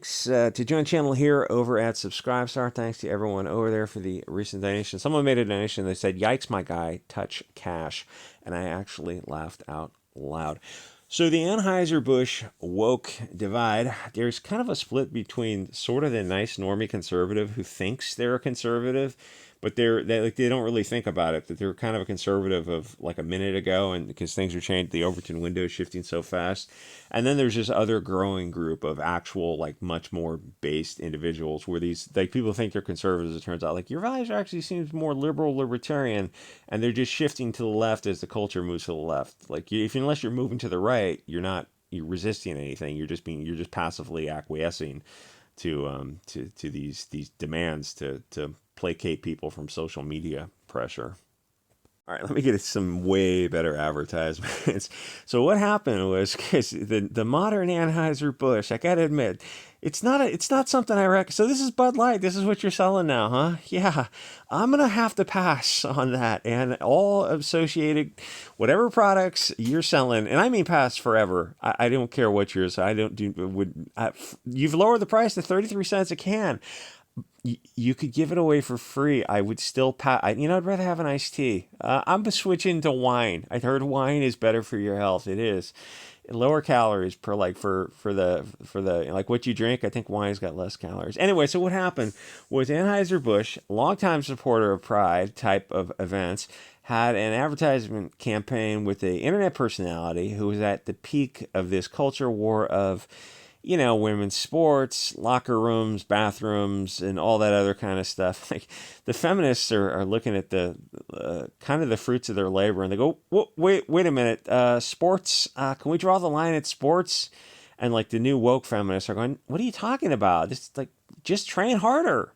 Thanks to join the channel here over at Subscribestar. Thanks to everyone over there for the recent donation. Someone made a donation. They said, "Yikes, my guy, touch cash," and I actually laughed out loud. So the Anheuser-Busch woke divide, there's kind of a split between sort of the nice normie conservative who thinks they're a conservative, but they don't really think about it, that they're kind of a conservative of like a minute ago, and because things are changed, the Overton window is shifting so fast. And then there's this other growing group of actual, like, much more based individuals where these, like, people think they're conservatives. It turns out, like, your values actually seems more liberal libertarian, and they're just shifting to the left as the culture moves to the left. Like, if unless you're moving to the right, you're resisting anything. You're just passively acquiescing to these demands to placate people from social media pressure. All right, let me get some way better advertisements. So what happened was, because the modern Anheuser-Busch, I gotta admit, it's not something I recommend. So this is Bud Light. This is what you're selling now, huh? Yeah, I'm gonna have to pass on that and all associated whatever products you're selling, and I mean pass forever. I don't care what yours. You've lowered the price to 33 cents a can. You could give it away for free. I would still I'd rather have an iced tea. I'm switching to wine. I heard wine is better for your health. It is. Lower calories per, like, for the like what you drink. I think wine's got less calories. Anyway, so what happened was Anheuser-Busch, longtime supporter of Pride type of events, had an advertisement campaign with an internet personality who was at the peak of this culture war of, women's sports, locker rooms, bathrooms, and all that other kind of stuff. Like, the feminists are looking at the kind of the fruits of their labor, and they go, wait a minute, sports, can we draw the line at sports? And, like, the new woke feminists are going, what are you talking about? Just train harder.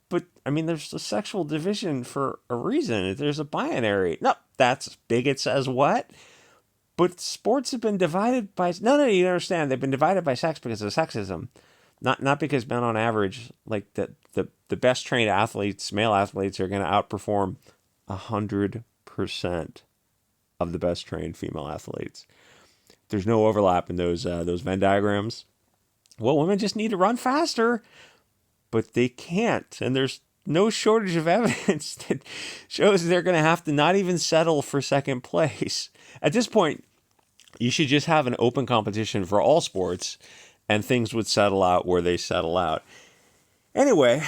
But, I mean, there's a sexual division for a reason. There's a binary. No, that's bigot says what? But sports have been divided by... No, you don't understand. They've been divided by sex because of sexism. Not because men on average, like the best trained athletes, male athletes, are going to outperform 100% of the best trained female athletes. There's no overlap in those Venn diagrams. Well, women just need to run faster, but they can't. And there's no shortage of evidence that shows they're going to have to not even settle for second place. At this point, you should just have an open competition for all sports, and things would settle out where they settle out. Anyway,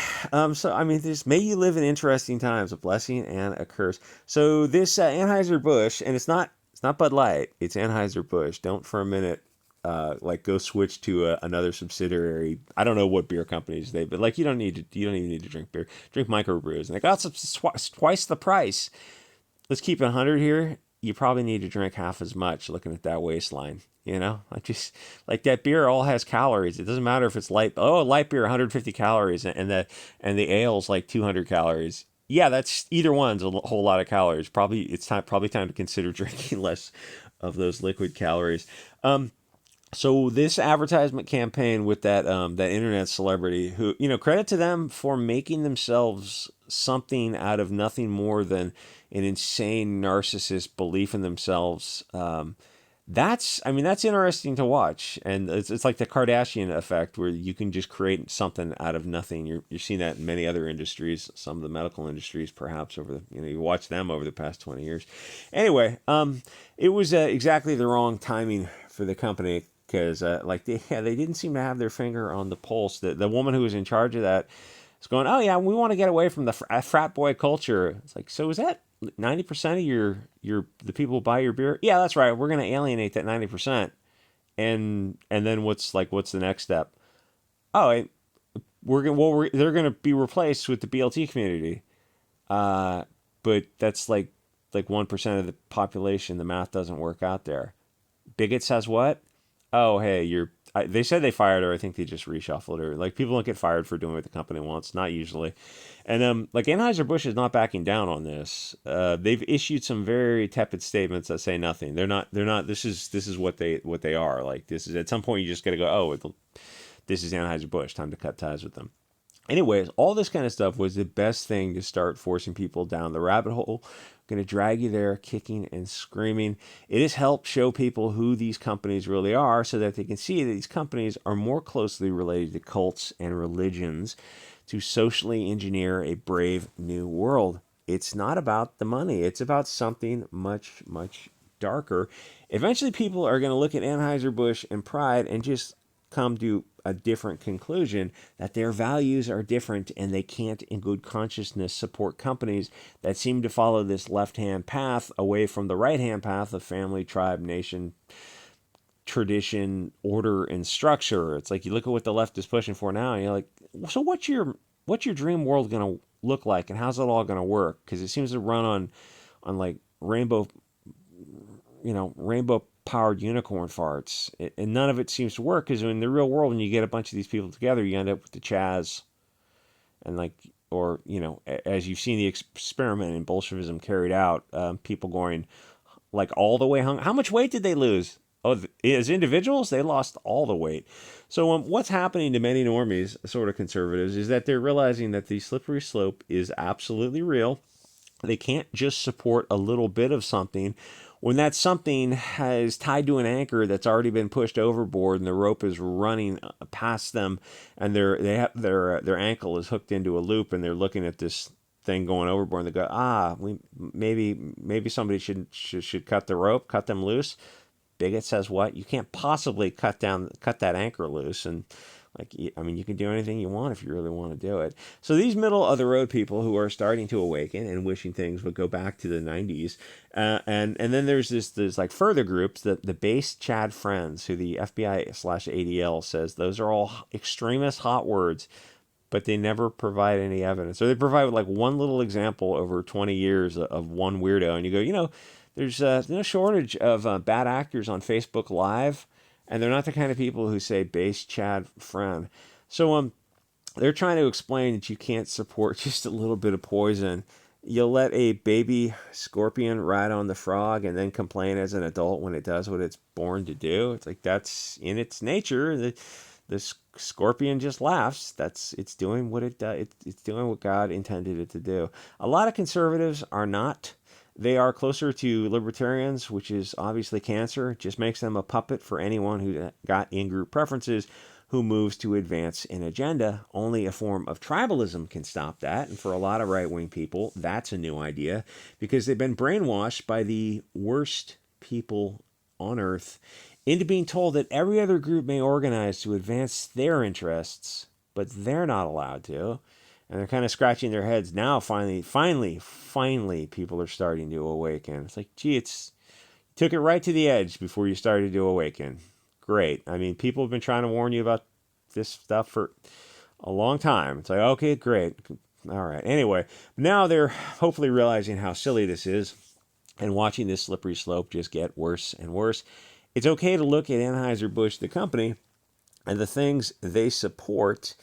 so, I mean, may you live in interesting times, a blessing and a curse. So this Anheuser-Busch, and it's not Bud Light, it's Anheuser-Busch. Don't for a minute go switch to another subsidiary. I don't know what beer companies but, like, you don't even need to drink beer. Drink microbrews, and they got twice the price. Let's keep it 100 here. You probably need to drink half as much, looking at that waistline. Like that beer all has calories. It doesn't matter if it's light. Oh, light beer, 150 calories, and the ale's like 200 calories. Yeah, that's either one's a whole lot of calories. Probably time to consider drinking less of those liquid calories. So this advertisement campaign with that internet celebrity, who, credit to them for making themselves something out of nothing more than an insane narcissist belief in themselves. That's interesting to watch, and it's like the Kardashian effect, where you can just create something out of nothing. You're seeing that in many other industries, some of the medical industries, perhaps you watch them over the past 20 years. Anyway, it was exactly the wrong timing for the company, because they didn't seem to have their finger on the pulse. The woman who was in charge of that is going, oh yeah, we want to get away from the frat boy culture. It's like, so is that 90% of the people who buy your beer? Yeah, that's right. We're going to alienate that 90%. And then what's the next step? Oh, they're going to be replaced with the BLT community. But that's like 1% of the population. The math doesn't work out there. Bigot says what? Oh, hey, they said they fired her. I think they just reshuffled her. Like, people don't get fired for doing what the company wants, not usually. And Anheuser-Busch is not backing down on this. They've issued some very tepid statements that say nothing. They're not. This is what they are. Like, this is, at some point you just got to go, oh, this is Anheuser-Busch. Time to cut ties with them. Anyways, all this kind of stuff was the best thing to start forcing people down the rabbit hole. Going to drag you there, kicking and screaming. It has helped show people who these companies really are so that they can see that these companies are more closely related to cults and religions to socially engineer a brave new world. It's not about the money, it's about something much, much darker. Eventually, people are going to look at Anheuser-Busch and Pride and just come to a different conclusion that their values are different and they can't in good consciousness support companies that seem to follow this left-hand path away from the right-hand path of family, tribe, nation, tradition, order, and structure. It's like you look at what the left is pushing for now and you're like, so what's your dream world going to look like and how's it all going to work? Because it seems to run on like rainbow powered unicorn farts, and none of it seems to work because in the real world, when you get a bunch of these people together, you end up with the Chaz, and like, or as you've seen the experiment in Bolshevism carried out, people going like all the way hung. How much weight did they lose? Oh, as individuals, they lost all the weight. So what's happening to many normies, sort of conservatives, is that they're realizing that the slippery slope is absolutely real. They can't just support a little bit of something when that something is tied to an anchor that's already been pushed overboard and the rope is running past them and their ankle is hooked into a loop and they're looking at this thing going overboard and they go, maybe somebody should cut the rope, cut them loose. Bigot says what? You can't possibly cut that anchor loose. And like, I mean, you can do anything you want if you really want to do it. So these middle of the road people who are starting to awaken and wishing things would go back to the 90s. And then there's like further groups, the base Chad Friends, who the FBI/ADL says those are all extremist hot words, but they never provide any evidence. Or they provide like one little example over 20 years of one weirdo. And you go, there's no shortage of bad actors on Facebook Live, and they're not the kind of people who say base Chad friend. So they're trying to explain that you can't support just a little bit of poison. You'll let a baby scorpion ride on the frog and then complain as an adult when it does what it's born to do. It's like that's in its nature. The scorpion just laughs. It's doing what it does. It's doing what God intended it to do. A lot of conservatives are not. They are closer to libertarians, which is obviously cancer. It just makes them a puppet for anyone who got in-group preferences who moves to advance an agenda. Only a form of tribalism can stop that. And for a lot of right-wing people, that's a new idea because they've been brainwashed by the worst people on earth into being told that every other group may organize to advance their interests, but they're not allowed to. And they're kind of scratching their heads now. Finally, people are starting to awaken. It's like, gee, took it right to the edge before you started to awaken. Great. I mean, people have been trying to warn you about this stuff for a long time. It's like, okay, great. All right. Anyway, now they're hopefully realizing how silly this is and watching this slippery slope just get worse and worse. It's okay to look at Anheuser-Busch, the company, and the things they support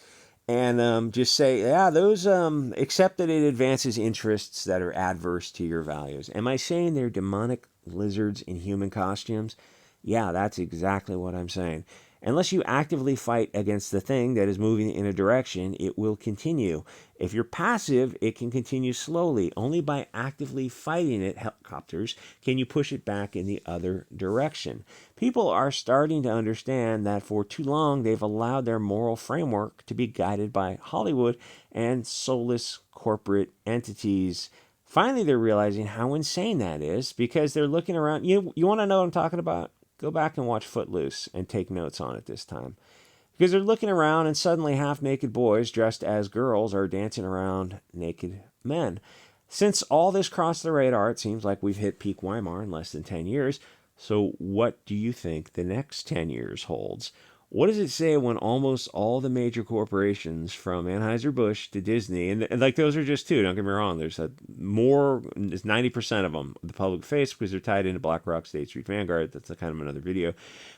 and just say, yeah, those accept that it advances interests that are adverse to your values. Am I saying they're demonic lizards in human costumes? Yeah, that's exactly what I'm saying. Unless you actively fight against the thing that is moving in a direction, it will continue. If you're passive, it can continue slowly. Only by actively fighting it, helicopters, can you push it back in the other direction. People are starting to understand that for too long they've allowed their moral framework to be guided by Hollywood and soulless corporate entities. Finally, they're realizing how insane that is because they're looking around. You want to know what I'm talking about? Go back and watch Footloose and take notes on it this time. Because they're looking around and suddenly half-naked boys dressed as girls are dancing around naked men. Since all this crossed the radar, it seems like we've hit peak Weimar in less than 10 years. So what do you think the next 10 years holds? What does it say when almost all the major corporations, from Anheuser-Busch to Disney, and like those are just two, don't get me wrong, there's more, it's 90% of them, the public face, because they're tied into BlackRock, State Street, Vanguard, that's kind of another video,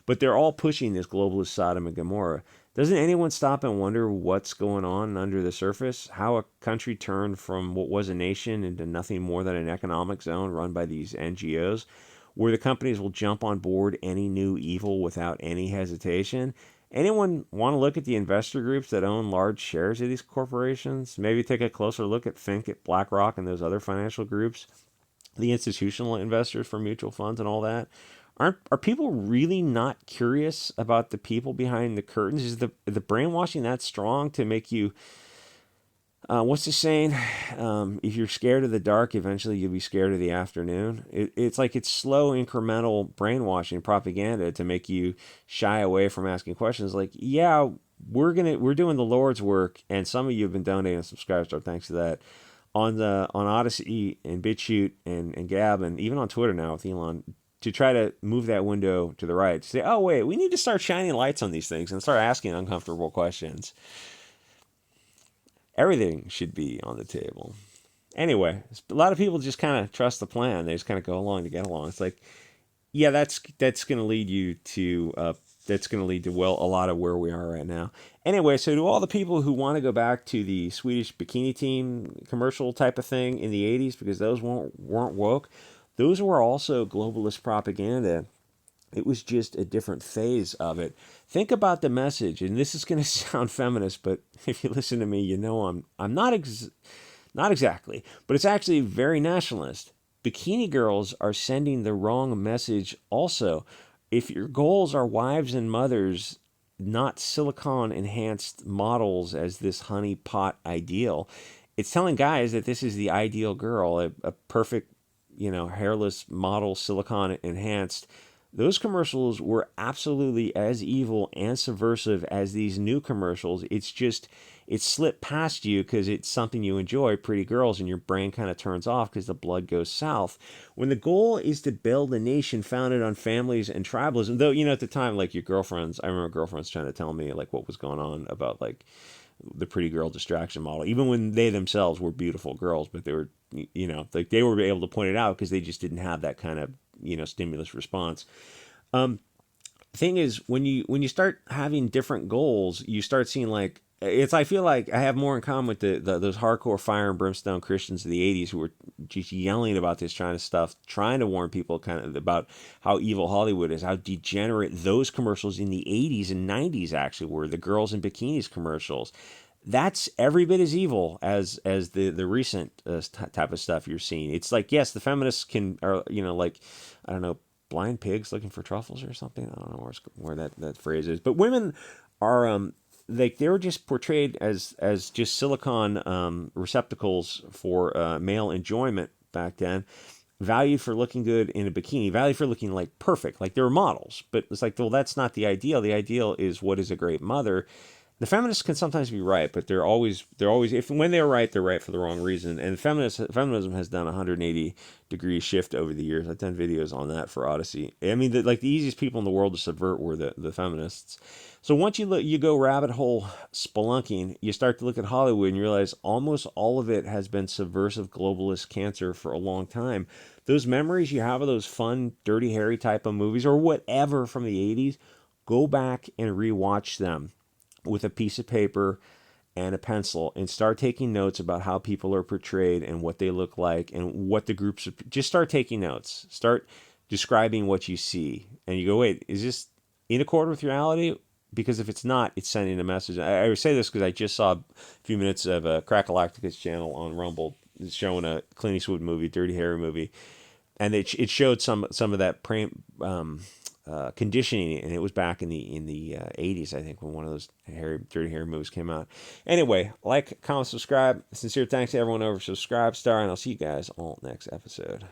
but they're all pushing this globalist Sodom and Gomorrah. Doesn't anyone stop and wonder what's going on under the surface? How a country turned from what was a nation into nothing more than an economic zone run by these NGOs? Where the companies will jump on board any new evil without any hesitation. Anyone want to look at the investor groups that own large shares of these corporations? Maybe take a closer look at Think, at BlackRock, and those other financial groups, the institutional investors for mutual funds and all that. Are people really not curious about the people behind the curtains? Is the brainwashing that strong to make you what's the saying? If you're scared of the dark, eventually you'll be scared of the afternoon. It's like it's slow, incremental brainwashing propaganda to make you shy away from asking questions. Like, yeah, we're doing the Lord's work, and some of you have been donating on Subscribestar, thanks to that, on Odyssey and BitChute and Gab, and even on Twitter now with Elon, to try to move that window to the right. To say, oh wait, we need to start shining lights on these things and start asking uncomfortable questions. Everything should be on the table. Anyway, a lot of people just kind of trust the plan. They just kind of go along to get along. It's like, yeah, that's going to lead you to that's going to lead to a lot of where we are right now. Anyway, so to all the people who want to go back to the Swedish bikini team commercial type of thing in the 80s because those weren't woke, those were also globalist propaganda. It was just a different phase of it. Think about the message, and this is going to sound feminist, but if you listen to me, you know I'm not exactly, but it's actually very nationalist. Bikini girls are sending the wrong message also. If your goals are wives and mothers, not silicone enhanced models as this honey pot ideal, it's telling guys that this is the ideal girl, a perfect, hairless model, silicone enhanced. Those commercials were absolutely as evil and subversive as these new commercials. It's just, it slipped past you because it's something you enjoy, pretty girls, and your brain kind of turns off because the blood goes south. When the goal is to build a nation founded on families and tribalism, though, at the time, like your girlfriends, I remember girlfriends trying to tell me like what was going on about like the pretty girl distraction model, even when they themselves were beautiful girls, but they were, like they were able to point it out because they just didn't have that kind of, stimulus response. Thing is, when you start having different goals, you start seeing like it's. I feel like I have more in common with those hardcore fire and brimstone Christians of the '80s who were just yelling about this kind of stuff, trying to warn people kind of about how evil Hollywood is, how degenerate those commercials in the '80s and '90s actually were. The girls in bikinis commercials. That's every bit as evil as the recent type of stuff you're seeing. It's like, yes, the feminists can, or like, I don't know, blind pigs looking for truffles or something. I don't know where that phrase is. But women are they were just portrayed as just silicon receptacles for male enjoyment back then. Valued for looking good in a bikini, valued for looking like perfect, like they were models. But it's like, well, that's not the ideal. The ideal is what is a great mother. The feminists can sometimes be right, but they're always if when they're right for the wrong reason. And feminism has done a 180-degree shift over the years. I've done videos on that for Odyssey. I mean, the easiest people in the world to subvert were the feminists. So once you go rabbit hole spelunking, you start to look at Hollywood and you realize almost all of it has been subversive globalist cancer for a long time. Those memories you have of those fun, Dirty Harry type of movies or whatever from the 80s, go back and rewatch them with a piece of paper and a pencil and start taking notes about how people are portrayed and what they look like and what the groups are. Just start taking notes. Start describing what you see. And you go, wait, is this in accord with reality? Because if it's not, it's sending a message. I say this because I just saw a few minutes of a Crackalacticus channel on Rumble showing a Clint Eastwood movie, Dirty Harry movie. And it showed some of that conditioning, and it was back in the 80s, I think, when one of those Dirty Harry movies came out. Anyway, like, comment, subscribe. Sincere thanks to everyone over Subscribestar, and I'll see you guys all next episode.